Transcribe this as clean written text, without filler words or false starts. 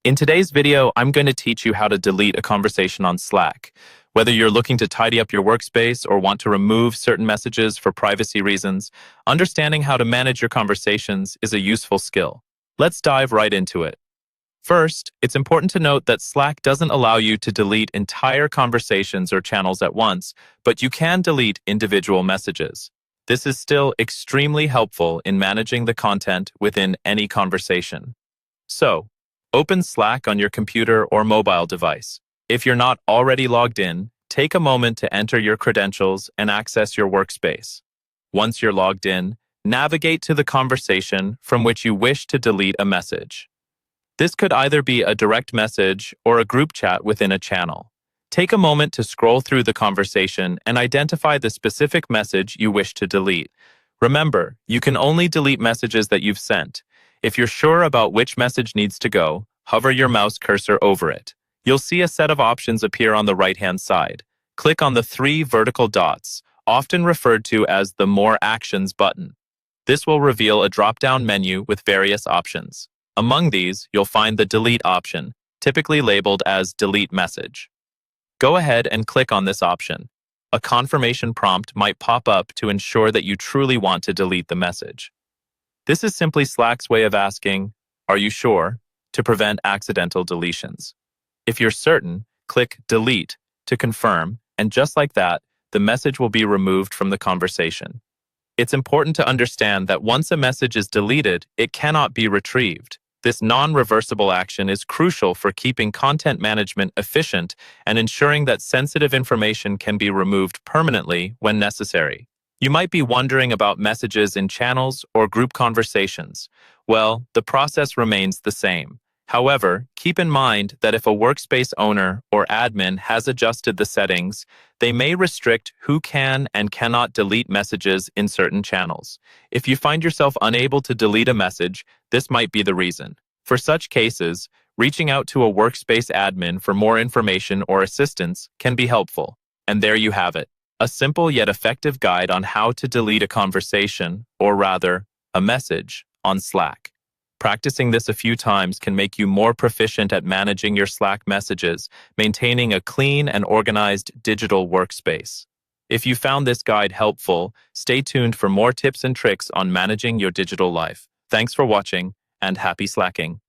In today's video, I'm going to teach you how to delete a conversation on Slack. Whether you're looking to tidy up your workspace or want to remove certain messages for privacy reasons, understanding how to manage your conversations is a useful skill. Let's dive right into it. First, it's important to note that Slack doesn't allow you to delete entire conversations or channels at once, but you can delete individual messages. This is still extremely helpful in managing the content within any conversation. So, open Slack on your computer or mobile device. If you're not already logged in, take a moment to enter your credentials and access your workspace. Once you're logged in, navigate to the conversation from which you wish to delete a message. This could either be a direct message or a group chat within a channel. Take a moment to scroll through the conversation and identify the specific message you wish to delete. Remember, you can only delete messages that you've sent. If you're sure about which message needs to go, hover your mouse cursor over it. You'll see a set of options appear on the right-hand side. Click on the 3 vertical dots, often referred to as the More Actions button. This will reveal a drop-down menu with various options. Among these, you'll find the Delete option, typically labeled as Delete Message. Go ahead and click on this option. A confirmation prompt might pop up to ensure that you truly want to delete the message. This is simply Slack's way of asking, "Are you sure?" to prevent accidental deletions. If you're certain, click Delete to confirm, and just like that, the message will be removed from the conversation. It's important to understand that once a message is deleted, it cannot be retrieved. This non-reversible action is crucial for keeping content management efficient and ensuring that sensitive information can be removed permanently when necessary. You might be wondering about messages in channels or group conversations. Well, the process remains the same. However, keep in mind that if a workspace owner or admin has adjusted the settings, they may restrict who can and cannot delete messages in certain channels. If you find yourself unable to delete a message, this might be the reason. For such cases, reaching out to a workspace admin for more information or assistance can be helpful. And there you have it. A simple yet effective guide on how to delete a conversation, or rather, a message, on Slack. Practicing this a few times can make you more proficient at managing your Slack messages, maintaining a clean and organized digital workspace. If you found this guide helpful, stay tuned for more tips and tricks on managing your digital life. Thanks for watching, and happy Slacking.